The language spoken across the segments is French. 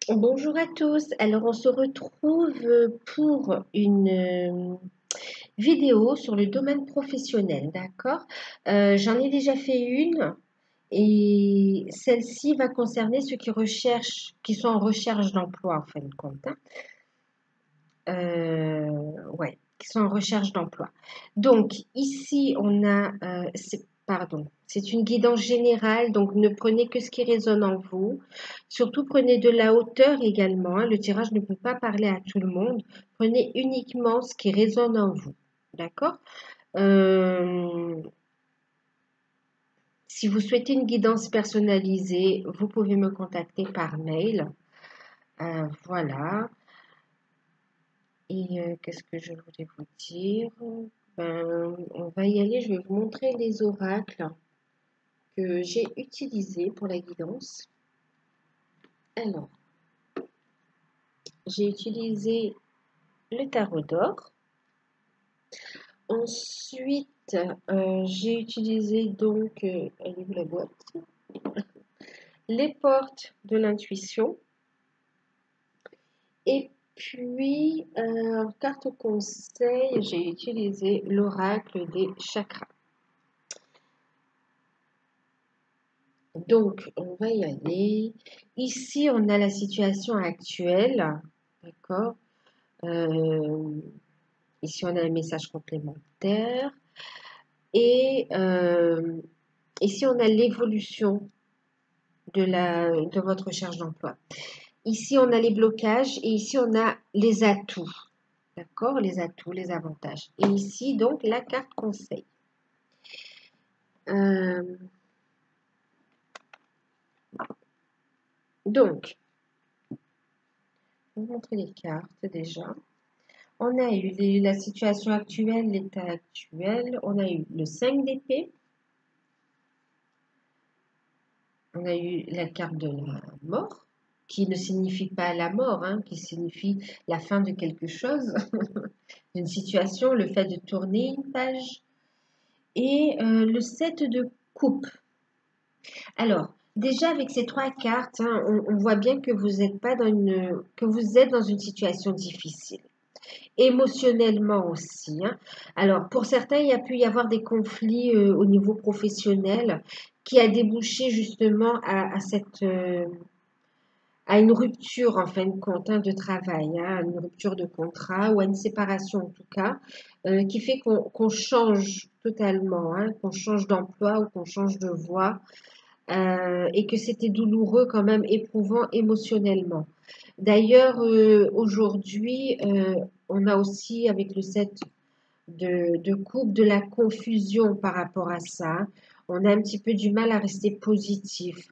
Bonjour à tous. Alors, on se retrouve pour une vidéo sur le domaine professionnel, d'accord? J'en ai déjà fait une et celle-ci va concerner ceux qui recherchent, qui sont en recherche d'emploi en fin de compte, hein. Ouais, qui sont en recherche d'emploi. Donc, ici, on a, pardon, c'est une guidance générale, donc ne prenez que ce qui résonne en vous. Surtout, prenez de la hauteur également, hein. Le tirage ne peut pas parler à tout le monde. Prenez uniquement ce qui résonne en vous. D'accord? Euh, Si vous souhaitez une guidance personnalisée, vous pouvez me contacter par mail. Voilà. Et qu'est-ce que je voulais vous dire? Ben, on va y aller. Je vais vous montrer les oracles que j'ai utilisés pour la guidance. Alors, j'ai utilisé le tarot d'or. Ensuite, j'ai utilisé donc, elle est où la boîte? Les portes de l'intuition. Et puis, en carte conseil, j'ai utilisé l'oracle des chakras. Donc, on va y aller. Ici, on a la situation actuelle. D'accord? Euh, Ici, on a un message complémentaire. Et ici, on a l'évolution de votre recherche d'emploi. Ici, on a les blocages et ici, on a les atouts. D'accord? Les atouts, les avantages. Et ici, donc, la carte conseil. Donc, je vais vous montrer les cartes déjà. On a eu la situation actuelle, l'état actuel. On a eu le 5 d'épée. On a eu la carte de la mort, qui ne signifie pas la mort, hein, qui signifie la fin de quelque chose, d'une situation, le fait de tourner une page. Et le 7 de coupe. Alors, déjà avec ces trois cartes, hein, on voit bien que vous êtes pas que vous êtes dans une situation difficile. Émotionnellement aussi, hein. Alors, pour certains, il y a pu y avoir des conflits au niveau professionnel qui a débouché justement à une rupture en fin de compte, hein, de travail, hein, à une rupture de contrat ou à une séparation en tout cas, qui fait qu'on change totalement, hein, qu'on change d'emploi ou qu'on change de voie, et que c'était douloureux quand même, éprouvant émotionnellement. D'ailleurs, aujourd'hui, on a aussi avec le 7 de coupe de la confusion par rapport à ça. On a un petit peu du mal à rester positif.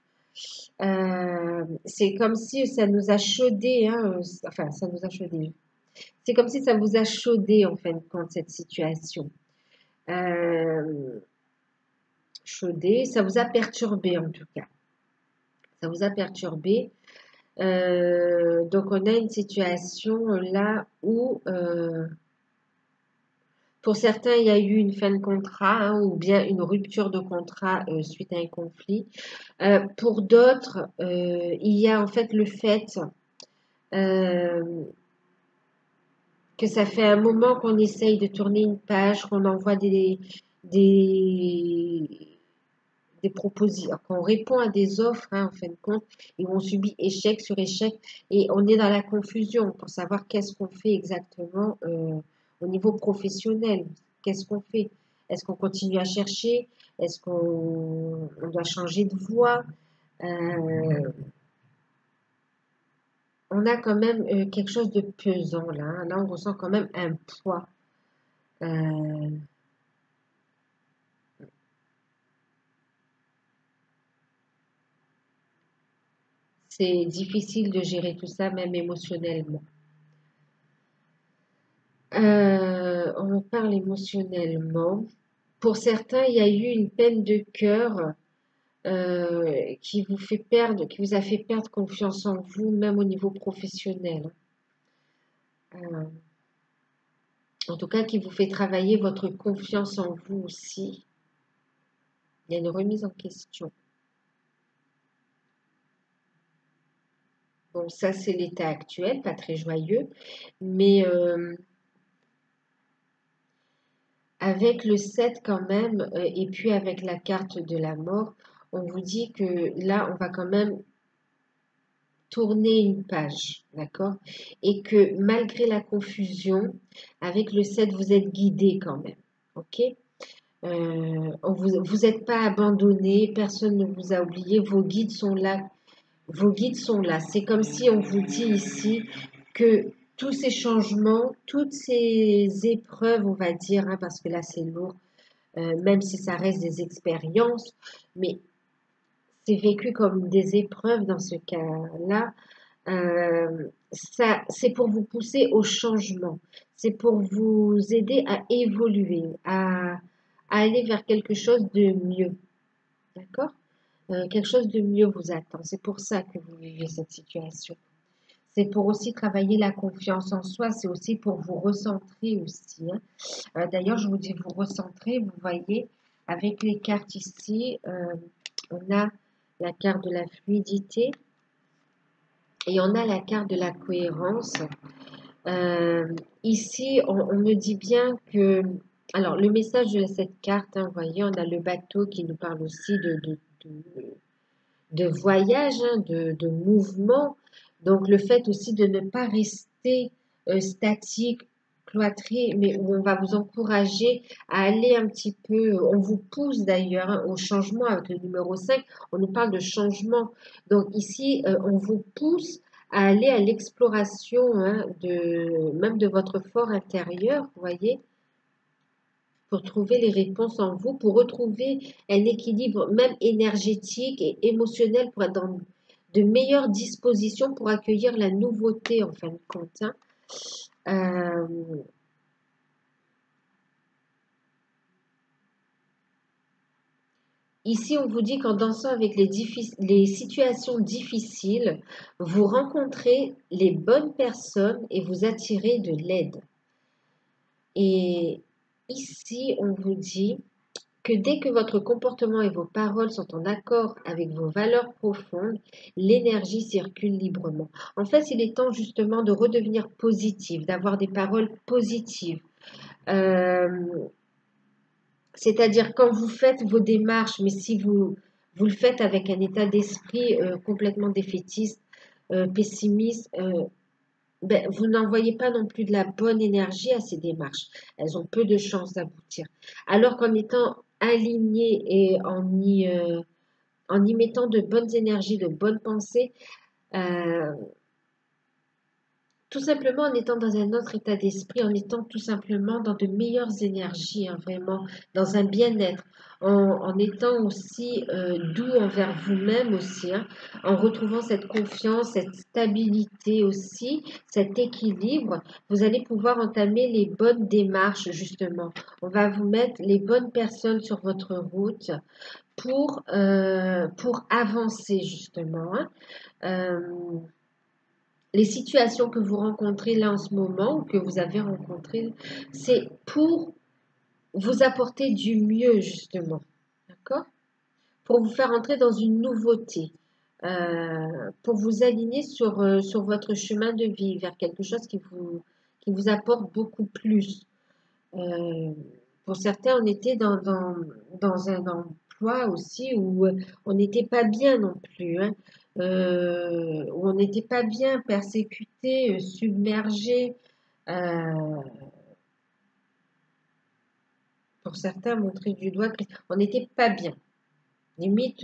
C'est comme si ça nous a chaudé, hein, enfin, ça nous a chaudé. C'est comme si ça vous a chaudé en fin de compte, cette situation. Euh, Chaudé, ça vous a perturbé en tout cas. Ça vous a perturbé. Donc, on a une situation là où, pour certains, il y a eu une fin de contrat, hein, ou bien une rupture de contrat suite à un conflit. Pour d'autres, il y a en fait le fait euh, que ça fait un moment qu'on essaye de tourner une page, qu'on envoie des, des propositions, qu'on répond à des offres, hein, en fin de compte, et on subit échec sur échec, et on est dans la confusion pour savoir qu'est-ce qu'on fait exactement au niveau professionnel. Qu'est-ce qu'on fait? Est-ce qu'on continue à chercher? Est-ce qu'on doit changer de voie? Euh, on a quand même quelque chose de pesant là, hein. Là, on ressent quand même un poids. Euh, c'est difficile de gérer tout ça, même émotionnellement. On en parle émotionnellement. Pour certains, il y a eu une peine de cœur qui vous fait perdre, qui vous a fait perdre confiance en vous, même au niveau professionnel. Euh, En tout cas, qui vous fait travailler votre confiance en vous aussi. Il y a une remise en question. Bon, ça, c'est l'état actuel, pas très joyeux, mais avec le 7 quand même, et puis avec la carte de la mort, on vous dit que là, on va quand même tourner une page, d'accord? Et que malgré la confusion, avec le 7, vous êtes guidé quand même, ok? Vous n'êtes pas abandonné, personne ne vous a oublié, vos guides sont là. Vos guides sont là. C'est comme si on vous dit ici que tous ces changements, toutes ces épreuves, on va dire, hein, parce que là c'est lourd, même si ça reste des expériences, mais c'est vécu comme des épreuves dans ce cas-là. Ça, c'est pour vous pousser au changement. C'est pour vous aider à évoluer, à aller vers quelque chose de mieux. D'accord? Quelque chose de mieux vous attend. C'est pour ça que vous vivez cette situation. C'est pour aussi travailler la confiance en soi. C'est aussi pour vous recentrer aussi, hein. D'ailleurs, je vous dis vous recentrer. Vous voyez, avec les cartes ici, on a la carte de la fluidité et on a la carte de la cohérence. Euh, Ici, on me dit bien que... Alors, le message de cette carte, hein, vous voyez, on a le bateau qui nous parle aussi de voyage, hein, de mouvement. Donc, le fait aussi de ne pas rester statique, cloîtré, mais où on va vous encourager à aller un petit peu, on vous pousse d'ailleurs, hein, au changement avec le numéro 5. On nous parle de changement. Donc, ici, on vous pousse à aller à l'exploration, hein, même de votre fort intérieur, vous voyez, pour trouver les réponses en vous, pour retrouver un équilibre même énergétique et émotionnel pour être dans de meilleures dispositions pour accueillir la nouveauté en fin de compte, hein. Euh, Ici, on vous dit qu'en dansant avec les situations difficiles, vous rencontrez les bonnes personnes et vous attirez de l'aide. Et ici, on vous dit que dès que votre comportement et vos paroles sont en accord avec vos valeurs profondes, l'énergie circule librement. En fait, il est temps justement de redevenir positif, d'avoir des paroles positives. Euh, C'est-à-dire quand vous faites vos démarches, mais si vous le faites avec un état d'esprit complètement défaitiste, pessimiste, ben, vous n'envoyez pas non plus de la bonne énergie à ces démarches. Elles ont peu de chances d'aboutir. Alors qu'en étant aligné et en y mettant de bonnes énergies, de bonnes pensées, euh, tout simplement en étant dans un autre état d'esprit, en étant tout simplement dans de meilleures énergies, hein, vraiment, dans un bien-être, en étant aussi doux envers vous-même aussi, hein, en retrouvant cette confiance, cette stabilité aussi, cet équilibre, vous allez pouvoir entamer les bonnes démarches, justement. On va vous mettre les bonnes personnes sur votre route pour avancer, justement, hein. Euh, les situations que vous rencontrez là en ce moment ou que vous avez rencontrées, c'est pour vous apporter du mieux, justement. D'accord? Pour vous faire entrer dans une nouveauté, pour vous aligner sur votre chemin de vie, vers quelque chose qui vous apporte beaucoup plus. Euh, pour certains, on était dans un emploi aussi où on n'était pas bien non plus, hein, où on n'était pas bien, persécuté, submergé. euh, pour certains, montrer du doigt, on n'était pas bien. Limite,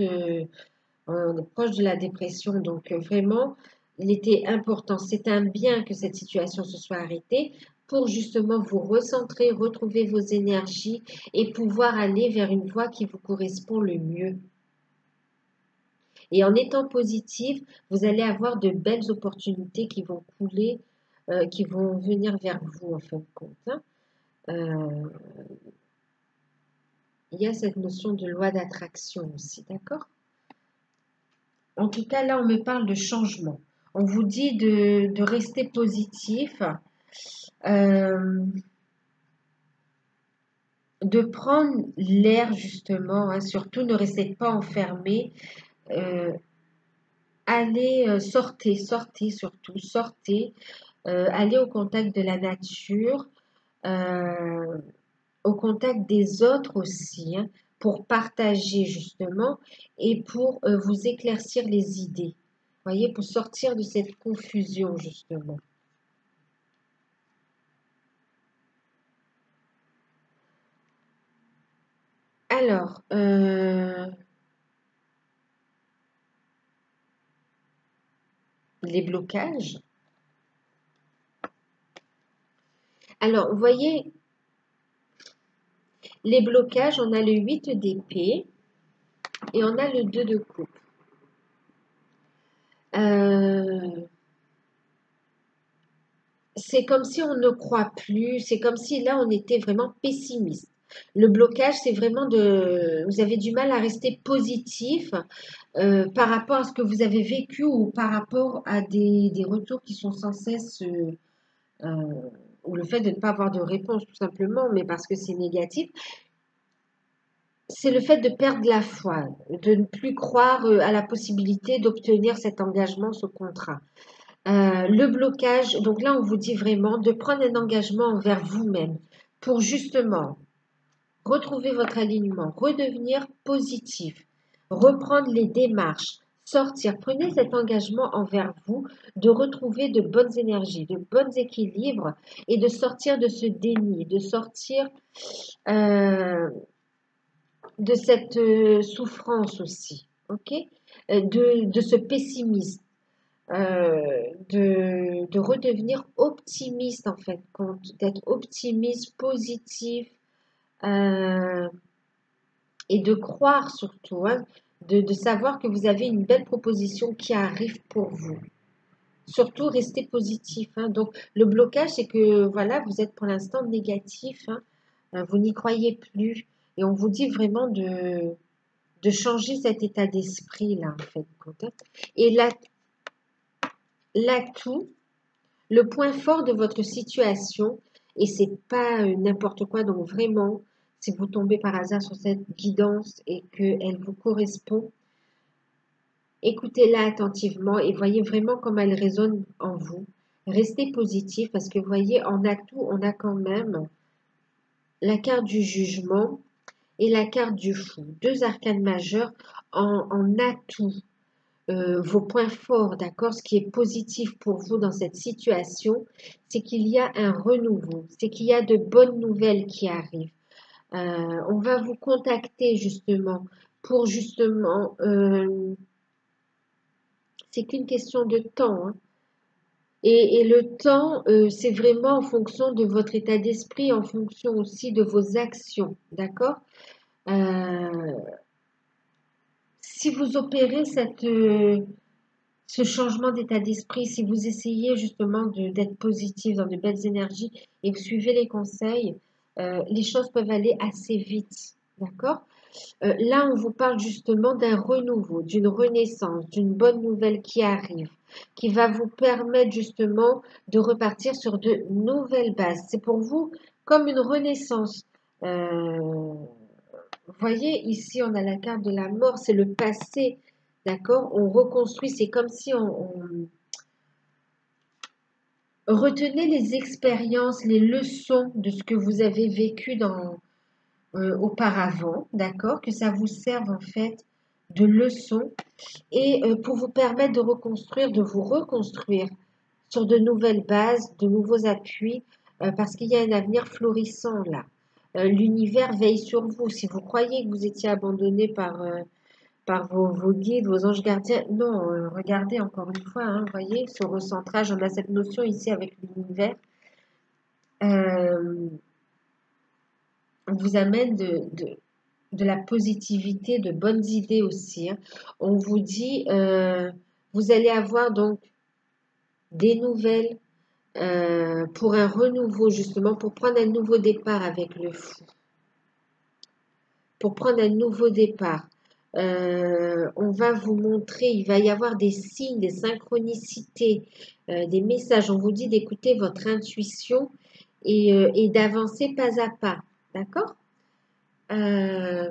on est proche de la dépression. Donc, vraiment, il était important, c'est un bien que cette situation se soit arrêtée pour justement vous recentrer, retrouver vos énergies et pouvoir aller vers une voie qui vous correspond le mieux. Et en étant positif, vous allez avoir de belles opportunités qui vont couler, qui vont venir vers vous en fin de compte, hein. Euh, il y a cette notion de loi d'attraction aussi, d'accord? En tout cas, là, on me parle de changement. On vous dit de rester positif, euh, de prendre l'air justement, hein, surtout ne restez pas enfermé. Euh, allez, sortez, sortez surtout, sortez, allez au contact de la nature, euh, au contact des autres aussi, hein, pour partager justement et pour vous éclaircir les idées. Voyez, pour sortir de cette confusion justement. Alors, les blocages. Alors, vous voyez, les blocages, on a le 8 d'épée et on a le 2 de coupe. C'est comme si on ne croit plus, c'est comme si là on était vraiment pessimiste. Le blocage, c'est vraiment de, vous avez du mal à rester positif par rapport à ce que vous avez vécu ou par rapport à des retours qui sont sans cesse, ou le fait de ne pas avoir de réponse tout simplement, mais parce que c'est négatif. C'est le fait de perdre la foi, de ne plus croire à la possibilité d'obtenir cet engagement, ce contrat. Le blocage, donc là, on vous dit vraiment de prendre un engagement envers vous-même pour justement retrouver votre alignement, redevenir positif, reprendre les démarches, sortir. Prenez cet engagement envers vous de retrouver de bonnes énergies, de bons équilibres et de sortir de ce déni, de sortir euh, de cette souffrance aussi, ok? De ce pessimisme de redevenir optimiste en fait, d'être optimiste, positif euh, et de croire surtout, hein, de savoir que vous avez une belle proposition qui arrive pour vous. Surtout, restez positif, hein. Donc, le blocage, c'est que voilà, vous êtes pour l'instant négatif, hein. Vous n'y croyez plus. Et on vous dit vraiment de changer cet état d'esprit-là, en fait. Et l'atout, le point fort de votre situation, et c'est pas n'importe quoi, donc vraiment, si vous tombez par hasard sur cette guidance et qu'elle vous correspond, écoutez-la attentivement et voyez vraiment comment elle résonne en vous. Restez positif parce que vous voyez, en atout, on a quand même la carte du jugement et la carte du fou. Deux arcanes majeures en atout. Vos points forts, d'accord? Ce qui est positif pour vous dans cette situation, c'est qu'il y a un renouveau, c'est qu'il y a de bonnes nouvelles qui arrivent. On va vous contacter justement pour justement, c'est qu'une question de temps, hein. Et le temps, c'est vraiment en fonction de votre état d'esprit, en fonction aussi de vos actions, d'accord? Euh, si vous opérez ce changement d'état d'esprit, si vous essayez justement d'être positif dans de belles énergies et vous suivez les conseils, les choses peuvent aller assez vite, d'accord? Là, on vous parle justement d'un renouveau, d'une renaissance, d'une bonne nouvelle qui arrive, qui va vous permettre justement de repartir sur de nouvelles bases. C'est pour vous comme une renaissance. Vous voyez, ici, on a la carte de la mort, c'est le passé, d'accord? On reconstruit, c'est comme si on retenez les expériences, les leçons de ce que vous avez vécu auparavant, d'accord? Que ça vous serve en fait de leçon et pour vous permettre de reconstruire, de vous reconstruire sur de nouvelles bases, de nouveaux appuis, parce qu'il y a un avenir florissant là. L'univers veille sur vous. Si vous croyez que vous étiez abandonné par vos guides, vos anges gardiens, non, regardez encore une fois, hein, voyez, ce recentrage, on a cette notion ici avec l'univers. Euh, on vous amène de la positivité, de bonnes idées aussi, hein. On vous dit, vous allez avoir donc des nouvelles pour un renouveau, justement, pour prendre un nouveau départ avec le fou, pour prendre un nouveau départ. On va vous montrer, il va y avoir des signes, des synchronicités, des messages. On vous dit d'écouter votre intuition et d'avancer pas à pas. D'accord? Euh,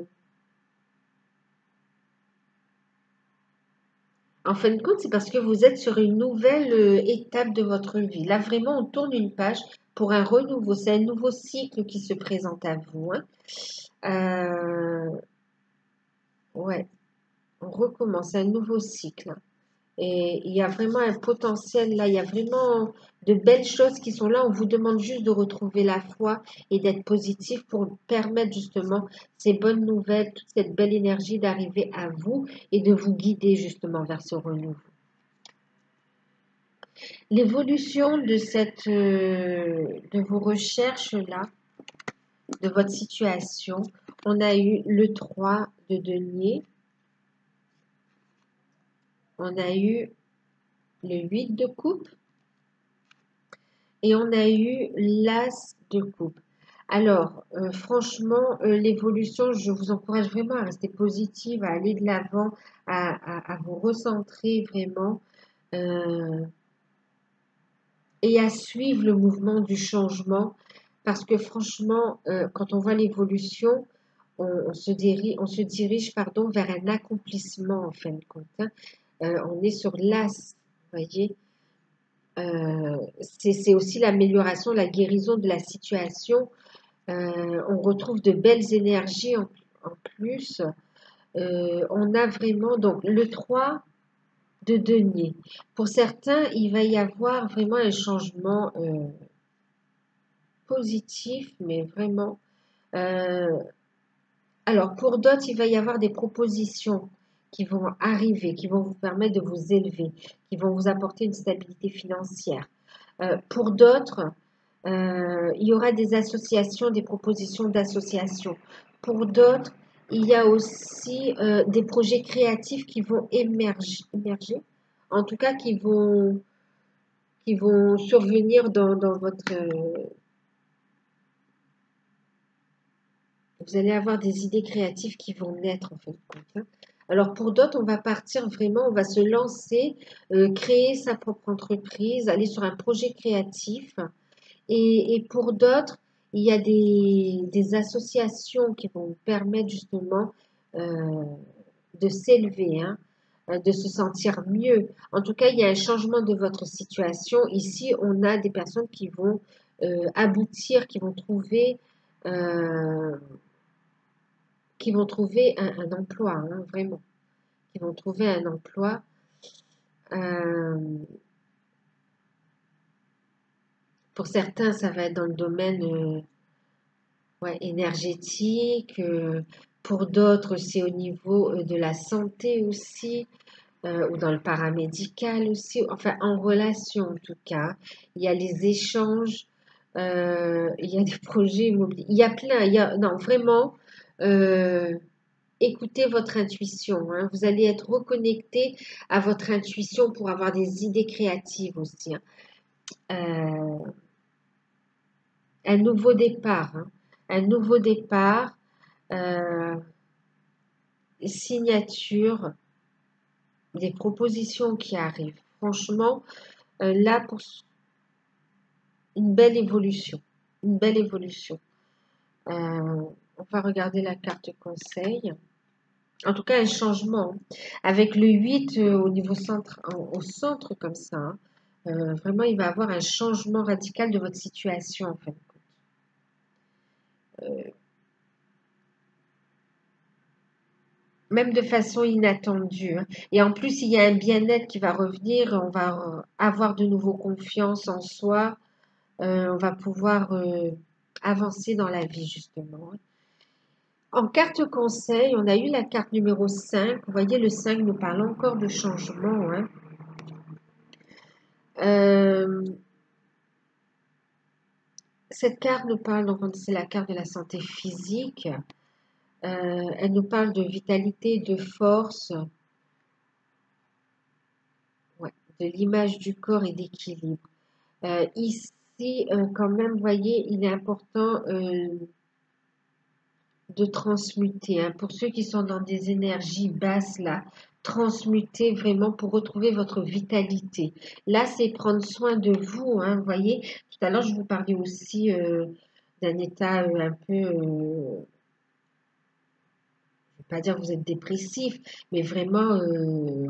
En fin de compte, c'est parce que vous êtes sur une nouvelle étape de votre vie. Là, vraiment, on tourne une page pour un renouveau. C'est un nouveau cycle qui se présente à vous, hein. Ouais, on recommence un nouveau cycle. Et il y a vraiment un potentiel là, il y a vraiment de belles choses qui sont là. On vous demande juste de retrouver la foi et d'être positif pour permettre justement ces bonnes nouvelles, toute cette belle énergie d'arriver à vous et de vous guider justement vers ce renouveau. L'évolution de de vos recherches là, de votre situation, on a eu le 3 de denier, on a eu le 8 de coupe et on a eu l'as de coupe. Alors, franchement, l'évolution, je vous encourage vraiment à rester positive, à aller de l'avant, à vous recentrer vraiment et à suivre le mouvement du changement. Parce que franchement, quand on voit l'évolution, on se dirige pardon, vers un accomplissement en fin de compte, hein. On est sur l'as, vous voyez. C'est aussi l'amélioration, la guérison de la situation. On retrouve de belles énergies en plus. On a vraiment donc le 3 de denier. Pour certains, il va y avoir vraiment un changement positif, mais vraiment. Euh, alors, pour d'autres, il va y avoir des propositions qui vont arriver, qui vont vous permettre de vous élever, qui vont vous apporter une stabilité financière. Pour d'autres, il y aura des associations, des propositions d'associations. Pour d'autres, il y a aussi des projets créatifs qui vont émerger, en tout cas qui vont survenir dans votre... vous allez avoir des idées créatives qui vont naître en fin de compte, hein. Alors pour d'autres, on va partir vraiment, on va se lancer, créer sa propre entreprise, aller sur un projet créatif. Et pour d'autres, il y a des associations qui vont permettre justement euh, de s'élever, hein, de se sentir mieux. En tout cas, il y a un changement de votre situation. Ici, on a des personnes qui vont aboutir, euh, qui vont trouver un emploi, hein, vraiment, qui vont trouver un emploi. Euh, pour certains, ça va être dans le domaine ouais, énergétique. Pour d'autres, c'est au niveau de la santé aussi, ou dans le paramédical aussi. Enfin, en relation en tout cas. Il y a les échanges, il y a des projets immobiliers. Il y a plein, non, vraiment, euh, écoutez votre intuition, hein. Vous allez être reconnecté à votre intuition pour avoir des idées créatives aussi, hein. Euh, un nouveau départ, hein. Un nouveau départ. euh, Signature, des propositions qui arrivent. Franchement, là, pour une belle évolution. Une belle évolution. On va regarder la carte conseil. En tout cas, un changement. Avec le 8 au niveau centre, au centre comme ça, hein, vraiment, il va y avoir un changement radical de votre situation, en fait. Même de façon inattendue, hein. Et en plus, il y a un bien-être qui va revenir. On va avoir de nouveau confiance en soi. On va pouvoir avancer dans la vie, justement, hein. En carte conseil, on a eu la carte numéro 5. Vous voyez, le 5 nous parle encore de changement, hein. Euh, cette carte nous parle, donc c'est la carte de la santé physique. Elle nous parle de vitalité, de force, ouais, de l'image du corps et d'équilibre. Ici, quand même, vous voyez, il est important de transmuter, hein. Pour ceux qui sont dans des énergies basses, là, transmuter vraiment pour retrouver votre vitalité. Là, c'est prendre soin de vous, hein, vous voyez. Tout à l'heure, je vous parlais aussi d'un état un peu, pas dire que vous êtes dépressif, mais vraiment,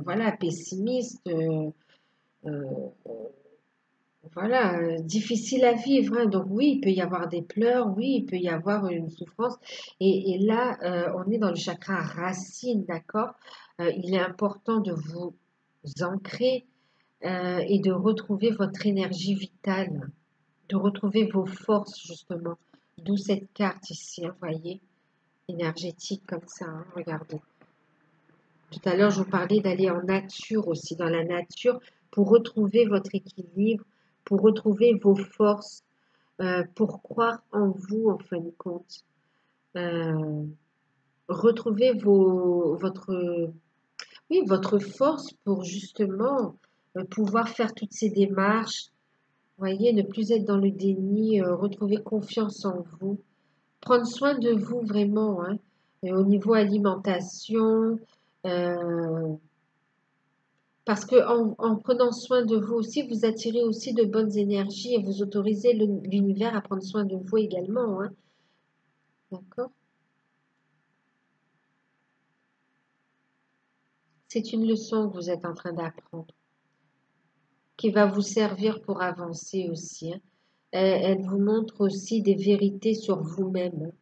voilà, pessimiste, euh, voilà, difficile à vivre, hein. Donc oui, il peut y avoir des pleurs, oui, il peut y avoir une souffrance. Et là, on est dans le chakra racine, d'accord? Il est important de vous ancrer et de retrouver votre énergie vitale, de retrouver vos forces, justement. D'où cette carte ici, hein, voyez, énergétique comme ça, hein, regardez. Tout à l'heure, je vous parlais d'aller en nature aussi, dans la nature, pour retrouver votre équilibre, pour retrouver vos forces, pour croire en vous, en fin de compte. Euh, retrouver oui, votre force pour justement pouvoir faire toutes ces démarches. Voyez, ne plus être dans le déni, retrouver confiance en vous, prendre soin de vous vraiment, hein, et au niveau alimentation, euh, parce que en prenant soin de vous aussi, vous attirez aussi de bonnes énergies et vous autorisez l'univers à prendre soin de vous également, hein, d'accord? C'est une leçon que vous êtes en train d'apprendre, qui va vous servir pour avancer aussi, hein. Elle vous montre aussi des vérités sur vous-même, hein.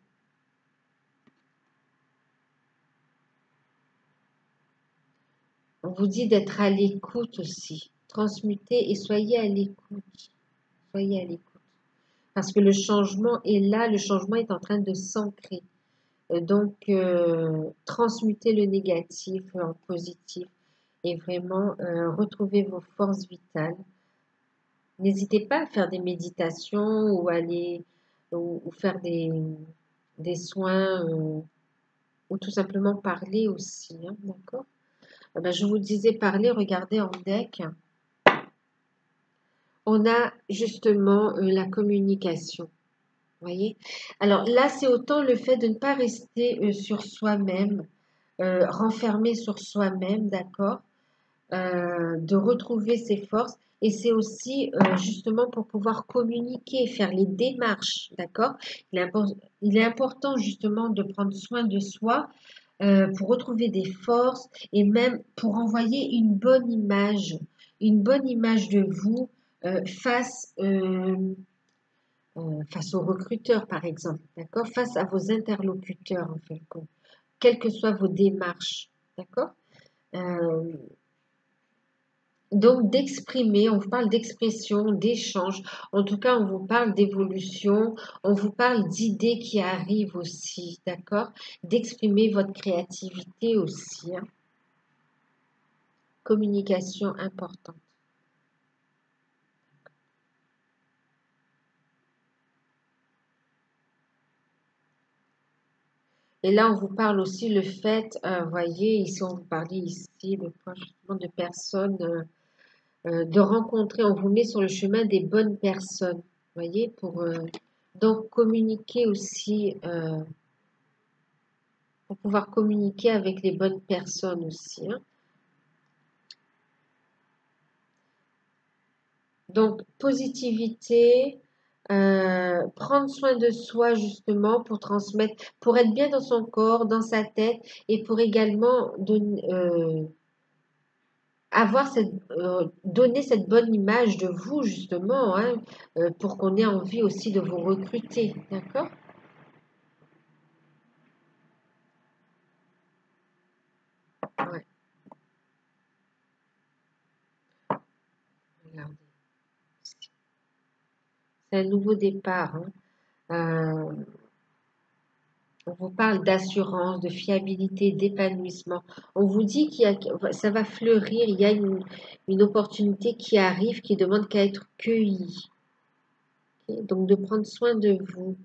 On vous dit d'être à l'écoute aussi. Transmutez et soyez à l'écoute. Soyez à l'écoute. Parce que le changement est là, le changement est en train de s'ancrer. Donc, transmutez le négatif en positif et vraiment retrouvez vos forces vitales. N'hésitez pas à faire des méditations ou aller ou faire des soins ou tout simplement parler aussi, hein, d'accord? Eh ben, je vous disais parler, regardez en deck. On a justement la communication. Voyez? Alors là, c'est autant le fait de ne pas rester sur soi-même, renfermé sur soi-même, d'accord? De retrouver ses forces. Et c'est aussi justement pour pouvoir communiquer, faire les démarches, d'accord? Il est important justement de prendre soin de soi pour retrouver des forces et même pour envoyer une bonne image de vous face aux recruteurs, par exemple, d'accord? Face à vos interlocuteurs, en fait, quelles que soient vos démarches, d'accord? Euh, donc, d'exprimer, on vous parle d'expression, d'échange, en tout cas, on vous parle d'évolution, on vous parle d'idées qui arrivent aussi, d'accord? D'exprimer votre créativité aussi, hein. Communication importante. Et là, on vous parle aussi le fait, voyez, ici, on vous parlait ici de, justement de personnes, de rencontrer, on vous met sur le chemin des bonnes personnes, voyez, donc communiquer aussi, pour pouvoir communiquer avec les bonnes personnes aussi, hein. Donc, positivité, prendre soin de soi justement pour transmettre, pour être bien dans son corps, dans sa tête et pour également donner cette bonne image de vous justement, hein, pour qu'on ait envie aussi de vous recruter, d'accord? Ouais, regardez. C'est un nouveau départ, hein. Euh, on vous parle d'assurance, de fiabilité, d'épanouissement. On vous dit ça va fleurir, il y a une opportunité qui arrive, qui demande qu'à être cueillie. Ok. Donc de prendre soin de vous,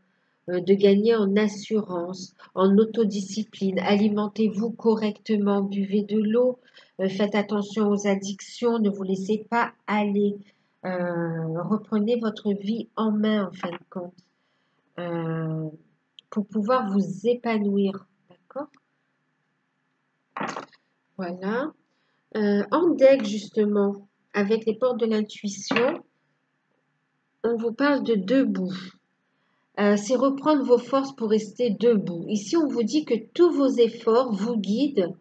de gagner en assurance, en autodiscipline. Alimentez-vous correctement, buvez de l'eau, faites attention aux addictions, ne vous laissez pas aller. Reprenez votre vie en main en fin de compte. Euh, pour pouvoir vous épanouir. D'accord? Voilà. En deck, justement, avec les portes de l'intuition, on vous parle de deux bouts. c'est reprendre vos forces pour rester debout. Ici, on vous dit que tous vos efforts vous guident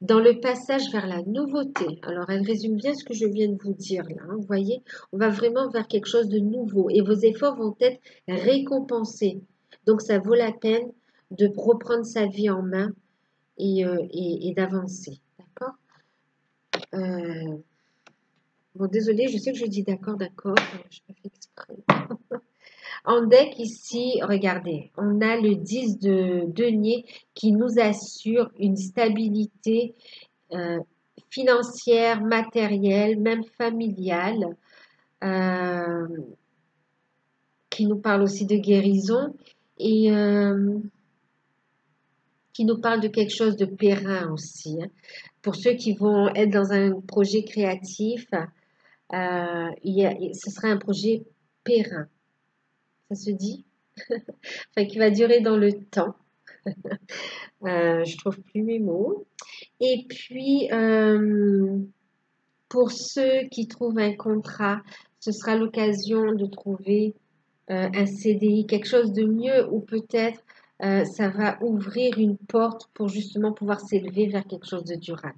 dans le passage vers la nouveauté. Alors, elle résume bien ce que je viens de vous dire là, hein. Vous voyez, on va vraiment vers quelque chose de nouveau et vos efforts vont être récompensés. Donc, ça vaut la peine de reprendre sa vie en main et d'avancer. D'accord. Bon, désolé, je sais que je dis d'accord, d'accord. Je n'ai pas fait exprès. En deck ici, regardez, on a le 10 de denier qui nous assure une stabilité financière, matérielle, même familiale, euh, qui nous parle aussi de guérison et qui nous parle de quelque chose de périn aussi, hein. Pour ceux qui vont être dans un projet créatif, ce sera un projet périn, ça se dit, enfin qui va durer dans le temps. Je trouve plus mes mots. Et puis, pour ceux qui trouvent un contrat, ce sera l'occasion de trouver un CDI, quelque chose de mieux ou peut-être ça va ouvrir une porte pour justement pouvoir s'élever vers quelque chose de durable.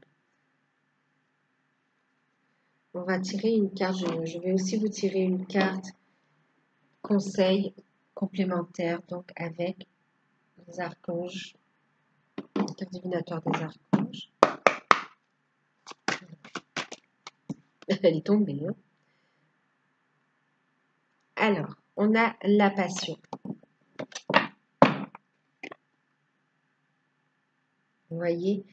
On va tirer une carte, je vais aussi vous tirer une carte conseil complémentaire, donc avec les archanges, carte divinatoire des archanges. Elle est tombée, hein. Alors, on a la passion. Vous voyez,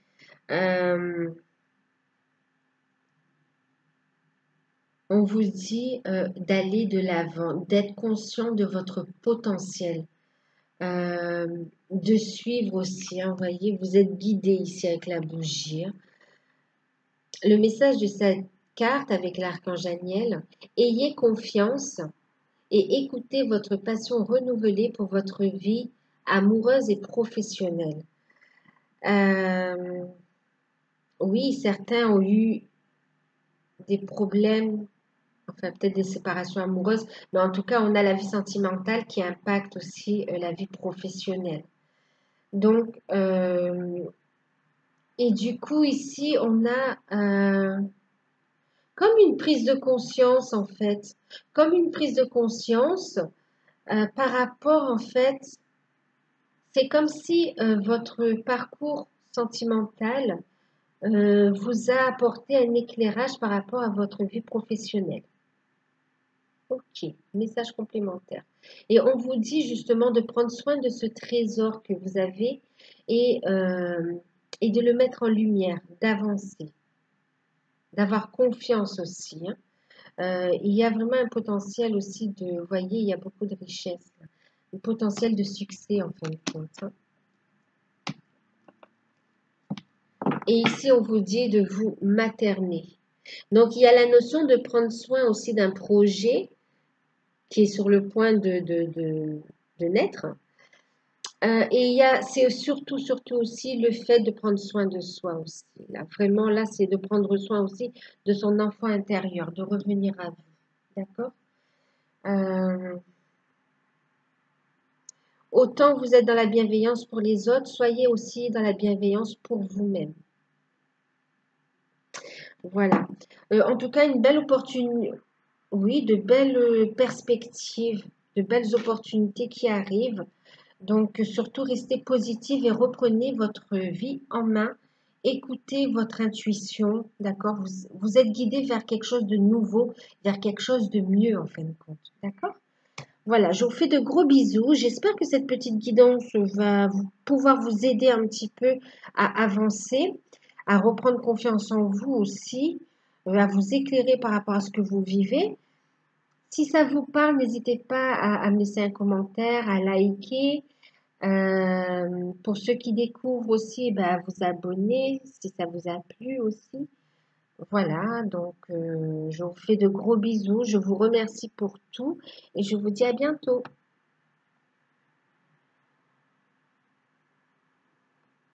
on vous dit d'aller de l'avant, d'être conscient de votre potentiel, de suivre aussi, hein, vous voyez, vous êtes guidé ici avec la bougie, hein. Le message de cette carte avec l'archange Aniel, ayez confiance et écoutez votre passion renouvelée pour votre vie amoureuse et professionnelle. Oui, certains ont eu des problèmes, enfin peut-être des séparations amoureuses, mais en tout cas, on a la vie sentimentale qui impacte aussi la vie professionnelle. Donc, et du coup, ici, on a comme une prise de conscience, en fait, comme une prise de conscience par rapport, en fait, c'est comme si votre parcours sentimental vous a apporté un éclairage par rapport à votre vie professionnelle. Ok, message complémentaire. Et on vous dit justement de prendre soin de ce trésor que vous avez et de le mettre en lumière, d'avancer, d'avoir confiance aussi, hein. Il y a vraiment un potentiel aussi de, vous voyez, il y a beaucoup de richesse, là. Un potentiel de succès en fin de compte, hein. Et ici, on vous dit de vous materner. Donc, il y a la notion de prendre soin aussi d'un projet qui est sur le point de naître. Et c'est surtout aussi le fait de prendre soin de soi aussi. Là, vraiment, là, c'est de prendre soin aussi de son enfant intérieur, de revenir à vous. D'accord? Autant vous êtes dans la bienveillance pour les autres, soyez aussi dans la bienveillance pour vous-même. Voilà. En tout cas, une belle opportunité, oui, de belles perspectives, de belles opportunités qui arrivent. Donc, surtout, restez positive et reprenez votre vie en main. Écoutez votre intuition, d'accord? Vous êtes guidé vers quelque chose de nouveau, vers quelque chose de mieux en fin de compte, d'accord? Voilà, je vous fais de gros bisous. J'espère que cette petite guidance va pouvoir vous aider un petit peu à avancer, à reprendre confiance en vous aussi, à vous éclairer par rapport à ce que vous vivez. Si ça vous parle, n'hésitez pas à me laisser un commentaire, à liker. Pour ceux qui découvrent aussi, bah, vous abonner si ça vous a plu aussi. Voilà, donc je vous fais de gros bisous. Je vous remercie pour tout et je vous dis à bientôt.